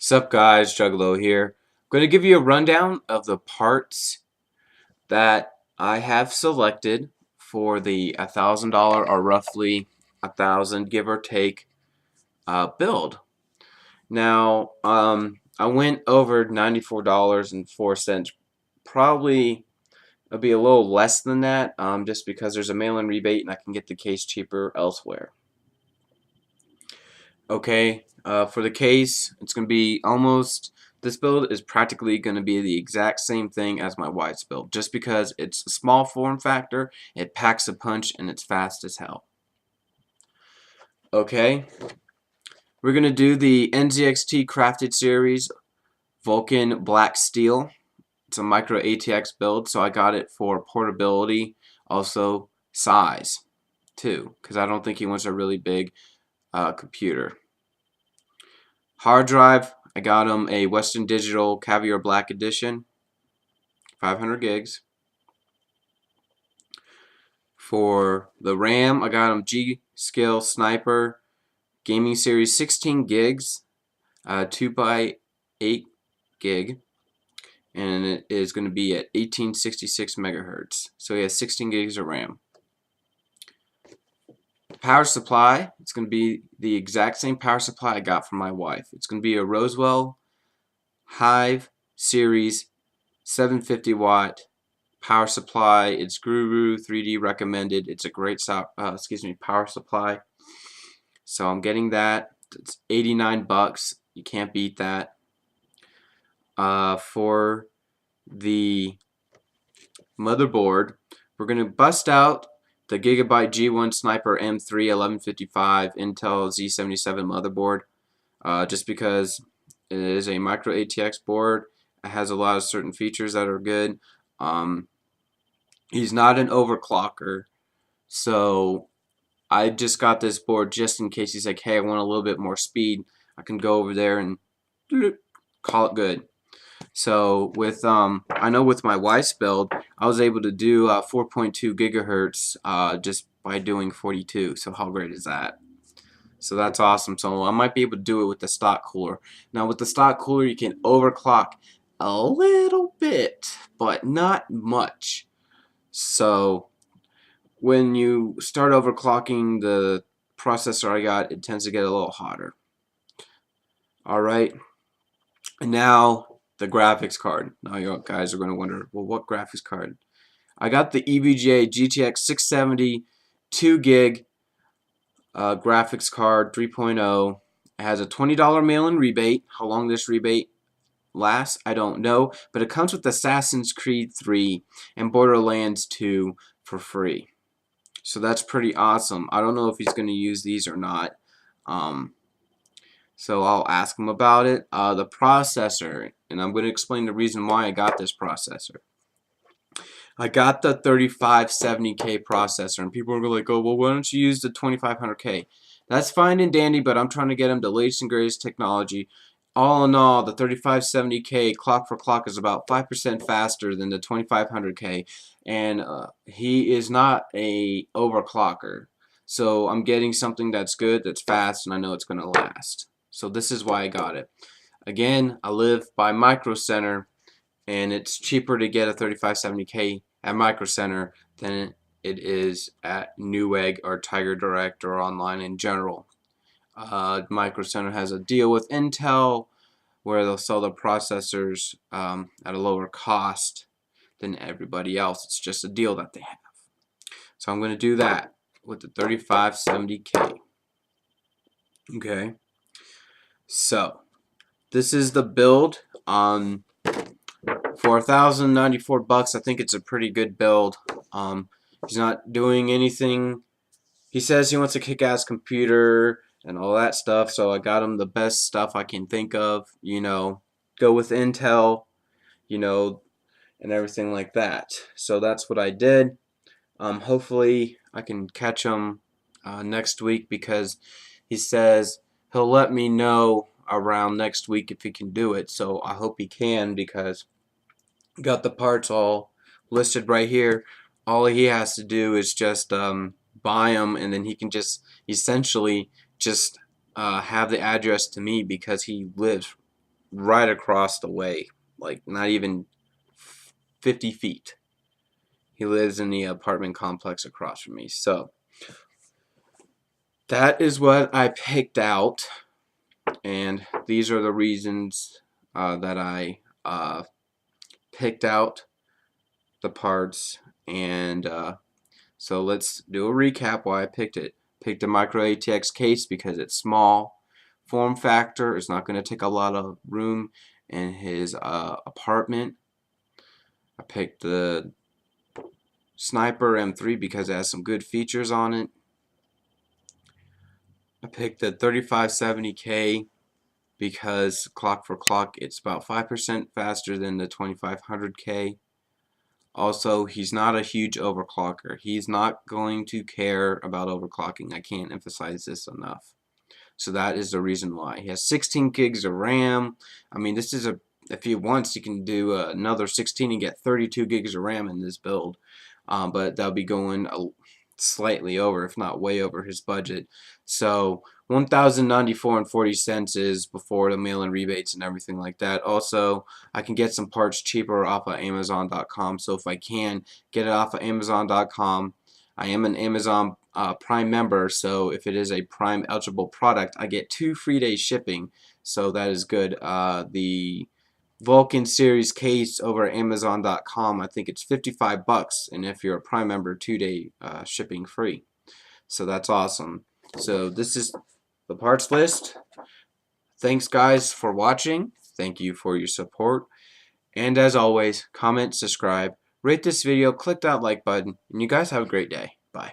Sup guys, Juggalo here. I'm going to give you a rundown of the parts that I have selected for the $1,000 or roughly 1,000 give or take build. Now, I went over $94.04. Probably it'll be a little less than that just because there's a mail-in rebate and I can get the case cheaper elsewhere. Okay, for the case, it's going to be almost, this build is practically going to be the exact same thing as my wife's build, just because it's a small form factor, it packs a punch, and it's fast as hell. Okay, we're going to do the NZXT Crafted Series Vulcan Black Steel. It's a micro ATX build, so I got it for portability, also size, too, because I don't think he wants a really big computer. Hard drive, I got him a Western Digital Caviar Black Edition, 500 gigs. For the RAM, I got him G.Skill Sniper Gaming Series 16 gigs, 2x8 gig, and it is going to be at 1866 megahertz. So he has 16 gigs of RAM. Power supply, it's going to be the exact same power supply I got from my wife. It's going to be a Rosewell Hive Series 750 watt power supply. It's Guru 3D recommended. It's a great power supply. So I'm getting that. It's 89 bucks. You can't beat that. For the motherboard, we're going to bust out the Gigabyte G1 Sniper M3 1155 Intel Z77 motherboard, just because it is a micro ATX board. It has a lot of certain features that are good. He's not an overclocker, so I just got this board just in case he's like, hey, I want a little bit more speed. I can go over there and call it good. So with I know with my wife's build, I was able to do 4.2 gigahertz just by doing 42. So how great is that? So that's awesome. So I might be able to do it with the stock cooler. Now with the stock cooler, you can overclock a little bit, but not much. So when you start overclocking the processor I got, it tends to get a little hotter. Alright, and now the graphics card. Now you guys are going to wonder, well, what graphics card? I got the EVGA GTX 670 2 gig graphics card 3.0. It has a $20 mail-in rebate. How long this rebate lasts, I don't know, but it comes with Assassin's Creed 3 and Borderlands 2 for free. So that's pretty awesome. I don't know if he's going to use these or not. So I'll ask him about it. The processor, and I'm going to explain the reason why I got this processor. I got the 3570K processor, and people are going to like, oh, well, why don't you use the 2500K? That's fine and dandy, but I'm trying to get him the latest and greatest technology. All in all, the 3570K clock for clock is about 5% faster than the 2500K, and he is not a overclocker. So I'm getting something that's good, that's fast, and I know it's going to last. So this is why I got it. Again, I live by Micro Center, and it's cheaper to get a 3570K at Micro Center than it is at Newegg or Tiger Direct or online in general. Micro Center has a deal with Intel where they'll sell the processors at a lower cost than everybody else. It's just a deal that they have. So I'm going to do that with the 3570K. Okay. So this is the build. For 1,094 bucks, I think it's a pretty good build. He's not doing anything. He says he wants a kick-ass computer and all that stuff, so I got him the best stuff I can think of. You know, go with Intel, you know, and everything like that. So that's what I did. Hopefully I can catch him next week, because he says he'll let me know around next week if he can do it. So I hope he can, because got the parts all listed right here. All he has to do is just buy them, and then he can just essentially just have the address to me, because he lives right across the way, like not even 50 feet. He lives in the apartment complex across from me. So that is what I picked out, and these are the reasons that I picked out the parts. And so let's do a recap why I picked it. Picked the Micro ATX case because it's small. Form factor is not going to take a lot of room in his apartment. I picked the Sniper M3 because it has some good features on it. I picked the 3570K because clock for clock it's about 5% faster than the 2500K. Also, he's not a huge overclocker. He's not going to care about overclocking. I can't emphasize this enough. So that is the reason why. He has 16 gigs of RAM. I mean, this is if he wants, he can do another 16 and get 32 gigs of RAM in this build. But that'll be going slightly over, if not way over his budget. So $1,094.40 is before the mail-in rebates and everything like that. Also, I can get some parts cheaper off of Amazon.com. So if I can get it off of Amazon.com, I am an Amazon Prime member, so if it is a Prime eligible product, I get 2 free days shipping. So that is good. The Vulcan series case over at Amazon.com, I think it's $55, and if you're a Prime member, 2-day shipping free. So that's awesome. So this is the parts list. Thanks guys for watching. Thank you for your support. And as always, comment, subscribe, rate this video, click that like button, and you guys have a great day. Bye.